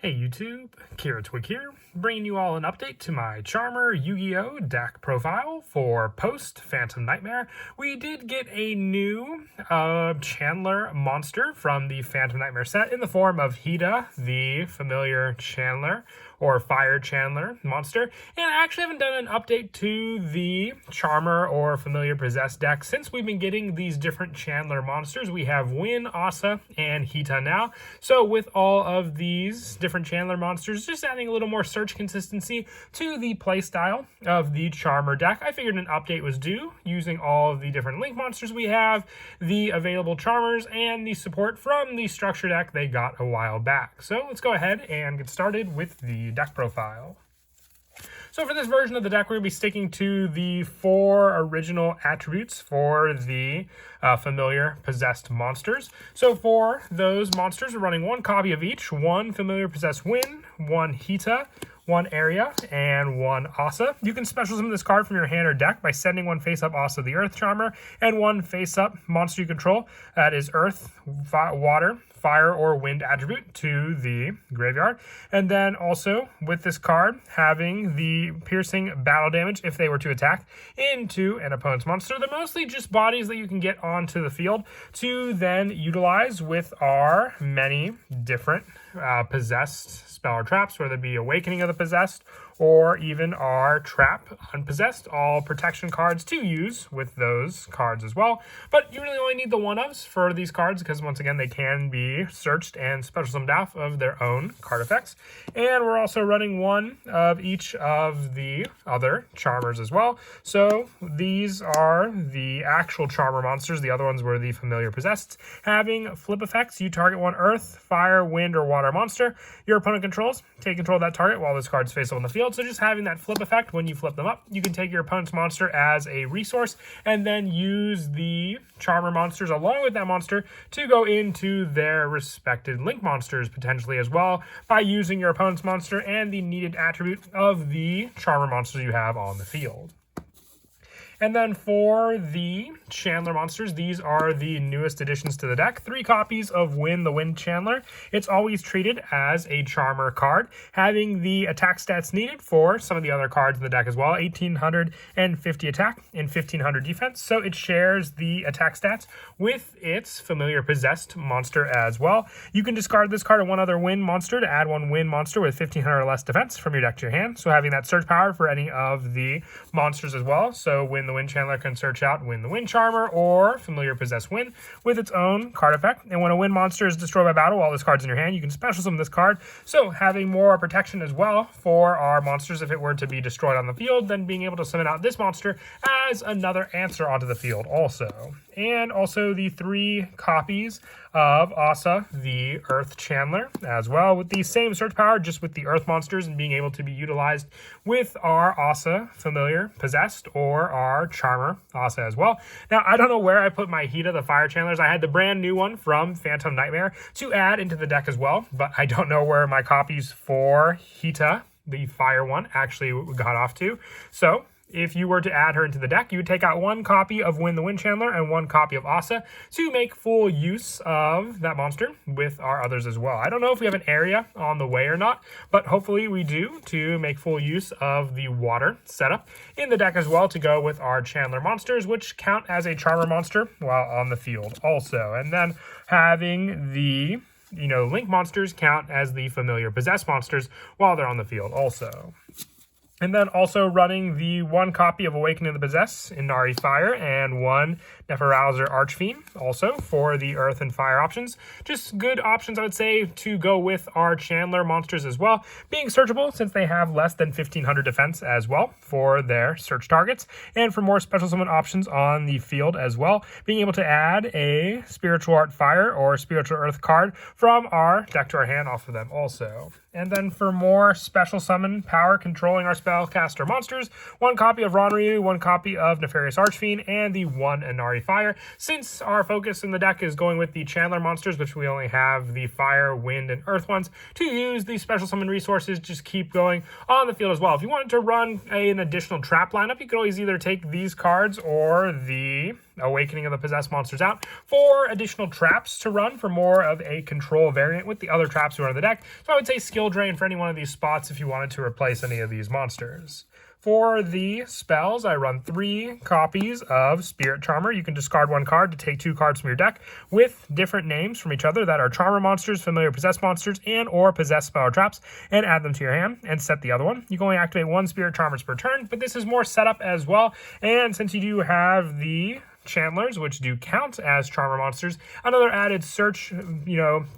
Hey YouTube, Kira Twig here, bringing you all an update to my Charmer Yu-Gi-Oh! Deck profile for post-Phantom Nightmare. We did get a new Chandler monster from the Phantom Nightmare set in the form of Hita, the familiar Chandler, or Fire Chandler monster. And I actually haven't done an update to the Charmer or Familiar Possessed deck since we've been getting these different Chandler monsters. We have Win, Asa, and Hita now. So with all of these different Chandler monsters, just adding a little more search consistency to the playstyle of the Charmer deck, I figured an update was due using all of the different Link monsters we have, the available Charmers, and the support from the structure deck they got a while back. So let's go ahead and get started with the deck profile. So for this version of the deck, we're going to be sticking to the 4 original attributes for the familiar possessed monsters. So for those monsters, we're running 1 copy of each, 1 familiar possessed Win, 1 Hita, 1 area, and 1 Asa. You can special summon this card from your hand or deck by sending 1 face-up Asa the Earth Charmer and 1 face-up monster you control that is Earth, Water, Fire, or Wind attribute to the graveyard. And then also with this card having the piercing battle damage if they were to attack into an opponent's monster. They're mostly just bodies that you can get onto the field to then utilize with our many different possessed spell or traps, whether it be Awakening of the Possessed or even our Trap Unpossessed, all protection cards to use with those cards as well. But you really only need the one-ofs for these cards because once again they can be searched and special summoned off of their own card effects. And we're also running 1 of each of the other Charmers as well. So these are the actual Charmer monsters. The other ones were the familiar possessed. Having flip effects, you target 1 Earth, Fire, Wind, or Water monster your opponent controls. Take control of that target while this card's face up on the field. So just having that flip effect when you flip them up, you can take your opponent's monster as a resource and then use the Charmer monsters along with that monster to go into their respected Link monsters potentially as well by using your opponent's monster and the needed attribute of the Charmer monsters you have on the field. And then for the Chandler monsters, these are the newest additions to the deck. 3 copies of Win the Wind Chandler. It's always treated as a Charmer card, having the attack stats needed for some of the other cards in the deck as well. 1,850 attack and 1,500 defense. So it shares the attack stats with its familiar possessed monster as well. You can discard this card and 1 other Win monster to add 1 Win monster with 1,500 or less defense from your deck to your hand. So having that search power for any of the monsters as well. So Win the Wind Chandler can search out Win the Wind Charmer or Familiar Possessed Win with its own card effect. And when a Win monster is destroyed by battle while this card's in your hand, you can special summon this card. So having more protection as well for our monsters if it were to be destroyed on the field, then being able to summon out this monster as another answer onto the field also. And also the 3 copies of Asa, the Earth Chandler, as well, with the same search power, just with the Earth monsters and being able to be utilized with our Asa Familiar Possessed or our Charmer Asa as well. Now, I don't know where I put my Hita, the Fire Chandlers. I had the brand new one from Phantom Nightmare to add into the deck as well, but I don't know where my copies for Hita, the Fire one, actually got off to. So if you were to add her into the deck, you would take out 1 copy of Win the Wind Chandler and 1 copy of Asa to make full use of that monster with our others as well. I don't know if we have an area on the way or not, but hopefully we do to make full use of the water setup in the deck as well to go with our Chandler monsters, which count as a Charmer monster while on the field also. And then having the Link monsters count as the familiar possessed monsters while they're on the field also. And then also running the 1 copy of Awakening of the Possessed, Inari Fire, and 1 Neferauser Archfiend, also for the Earth and Fire options. Just good options, I would say, to go with our Chandler monsters as well. Being searchable, since they have less than 1,500 defense as well for their search targets. And for more special summon options on the field as well. Being able to add a Spiritual Art Fire or Spiritual Earth card from our deck to our hand off of them also. And then for more special summon power controlling our spellcaster monsters, 1 copy of Ronryu, 1 copy of Nefarious Archfiend, and the 1 Inari Fire. Since our focus in the deck is going with the Chandler monsters, which we only have the Fire, Wind, and Earth ones, to use the special summon resources, just keep going on the field as well. If you wanted to run an additional trap lineup, you could always either take these cards or the Awakening of the Possessed monsters out for additional traps to run for more of a control variant with the other traps who are in the deck. So I would say skill drain for any one of these spots if you wanted to replace any of these monsters. For the spells, I run 3 copies of Spirit Charmer. You can discard 1 card to take 2 cards from your deck with different names from each other that are Charmer monsters, familiar possessed monsters, and or possessed spell or traps, and add them to your hand and set the other one. You can only activate 1 Spirit Charmers per turn, but this is more setup as well. And since you do have the Chandlers, which do count as Charmer monsters, another added search,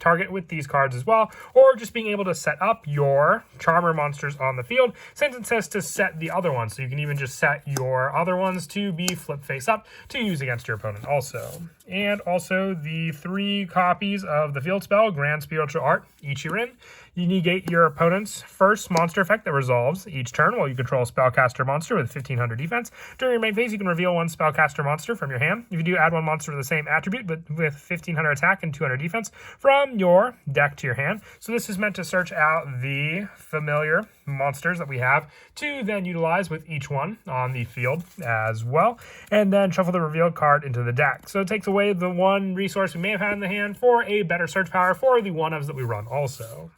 target with these cards as well, or just being able to set up your Charmer monsters on the field, since it says to set the other ones, so you can even just set your other ones to be flip face up to use against your opponent also. And also the 3 copies of the field spell, Grand Spiritual Art Ichirin. You negate your opponent's first monster effect that resolves each turn while you control a spellcaster monster with 1500 defense. During your main phase, you can reveal 1 spellcaster monster from your hand. If you do, add 1 monster with the same attribute, but with 1500 attack and 200 defense from your deck to your hand. So this is meant to search out the familiar monsters that we have to then utilize with each one on the field as well, and then shuffle the revealed card into the deck. So it takes away the 1 resource we may have had in the hand for a better search power for the 1-ofs that we run also.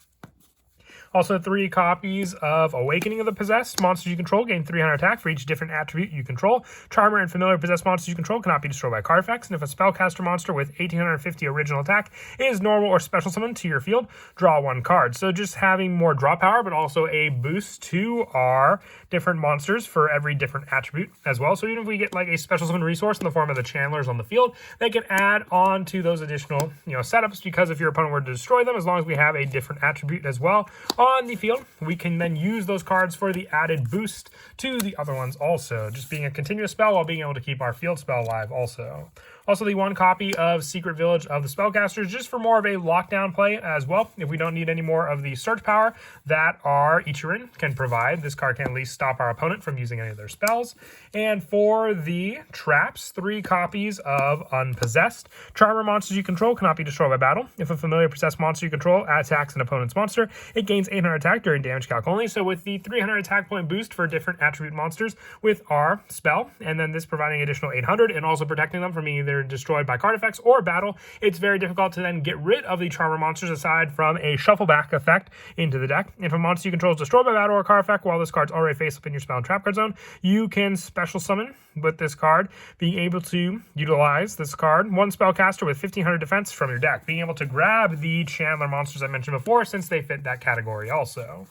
Also, 3 copies of Awakening of the Possessed. Monsters you control gain 300 attack for each different attribute you control. Charmer and familiar possessed monsters you control cannot be destroyed by card effects. And if a spellcaster monster with 1850 original attack is normal or special summoned to your field, draw 1 card. So just having more draw power, but also a boost to our different monsters for every different attribute as well. So even if we get like a special summon resource in the form of the Chandlers on the field, they can add on to those additional setups, because if your opponent were to destroy them, as long as we have a different attribute as well on the field, we can then use those cards for the added boost to the other ones also, just being a continuous spell while being able to keep our field spell alive also. Also, the 1 copy of Secret Village of the Spellcasters, just for more of a lockdown play as well. If we don't need any more of the search power that our Ichirin can provide, this card can at least stop our opponent from using any of their spells. And for the traps, 3 copies of Unpossessed. Charmer monsters you control cannot be destroyed by battle. If a familiar possessed monster you control attacks an opponent's monster, it gains 800 attack during damage calc only. So with the 300 attack point boost for different attribute monsters with our spell, and then this providing additional 800 and also protecting them from either destroyed by card effects or battle, it's very difficult to then get rid of the Charmer monsters aside from a shuffle back effect into the deck. If a monster you control is destroyed by battle or card effect while this card's already face up in your spell and trap card zone, you can special summon with this card, being able to utilize this card, 1 spellcaster with 1500 defense from your deck, being able to grab the Chandler monsters I mentioned before since they fit that category also.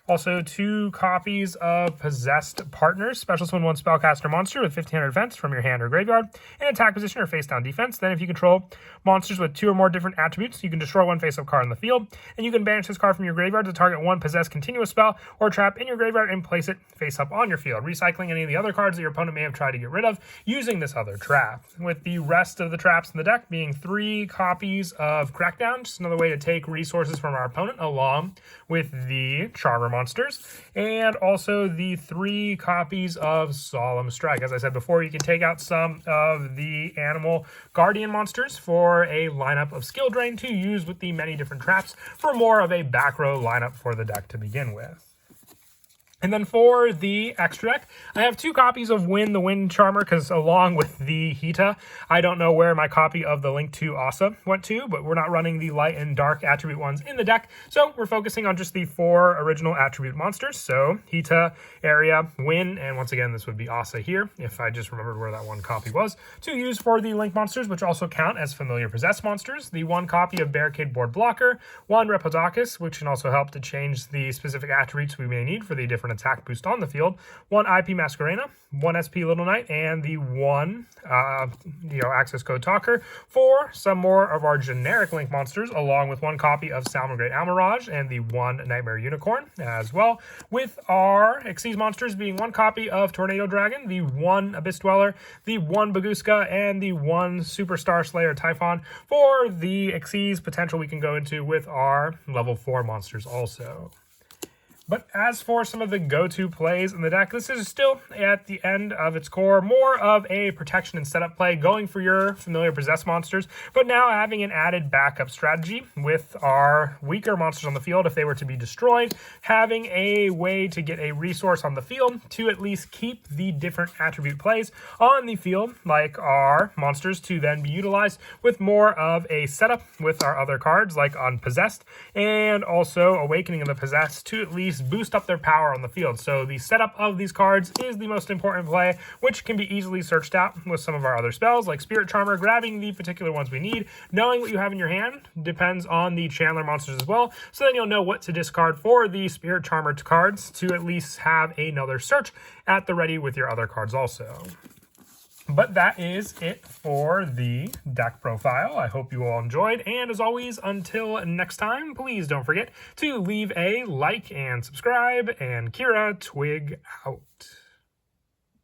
Also, 2 copies of Possessed Partners. Special summon 1 spellcaster monster with 1500 defense from your hand or graveyard in attack position or face down defense. Then if you control monsters with 2 or more different attributes, you can destroy 1 face-up card in the field, and you can banish this card from your graveyard to target 1 possessed continuous spell or trap in your graveyard and place it face-up on your field, recycling any of the other cards that your opponent may have tried to get rid of using this other trap. With the rest of the traps in the deck being 3 copies of Crackdown, just another way to take resources from our opponent along with the Charmer monsters, and also the 3 copies of Solemn Strike. As I said before, you can take out some of the animal guardian monsters for a lineup of skill drain to use with the many different traps for more of a back row lineup for the deck to begin with. And then for the extra deck, I have 2 copies of Win the Wind Charmer, because along with the Hita, I don't know where my copy of the Link to Asa went to, but we're not running the light and dark attribute ones in the deck, so we're focusing on just the 4 original attribute monsters. So Hita, Area, Win, and once again, this would be Asa here, if I just remembered where that 1 copy was, to use for the Link monsters, which also count as familiar possessed monsters. The 1 copy of Barricade Board Blocker, 1 Repodocus, which can also help to change the specific attributes we may need for the different attack boost on the field, 1 IP Masquerena, 1 SP Little Knight, and the 1 access code Talker for some more of our generic Link monsters, along with 1 copy of Salmon Great Almirage and the 1 Nightmare Unicorn as well, with our Xyz monsters being 1 copy of Tornado Dragon, the 1 Abyss Dweller, the 1 Baguska, and the 1 Superstar Slayer Typhon for the Xyz potential we can go into with our level 4 monsters also. But as for some of the go-to plays in the deck, this is still at the end of its core, more of a protection and setup play, going for your familiar possessed monsters, but now having an added backup strategy with our weaker monsters on the field. If they were to be destroyed, having a way to get a resource on the field to at least keep the different attribute plays on the field, like our monsters, to then be utilized with more of a setup with our other cards, like Unpossessed, and also Awakening of the Possessed, to at least boost up their power on the field. So the setup of these cards is the most important play, which can be easily searched out with some of our other spells like Spirit Charmer, grabbing the particular ones we need. Knowing what you have in your hand depends on the Chandler monsters as well, so then you'll know what to discard for the Spirit Charmer cards to at least have another search at the ready with your other cards also. But that is it for the deck profile. I hope you all enjoyed. And as always, until next time, please don't forget to leave a like and subscribe. And Kira, Twig out.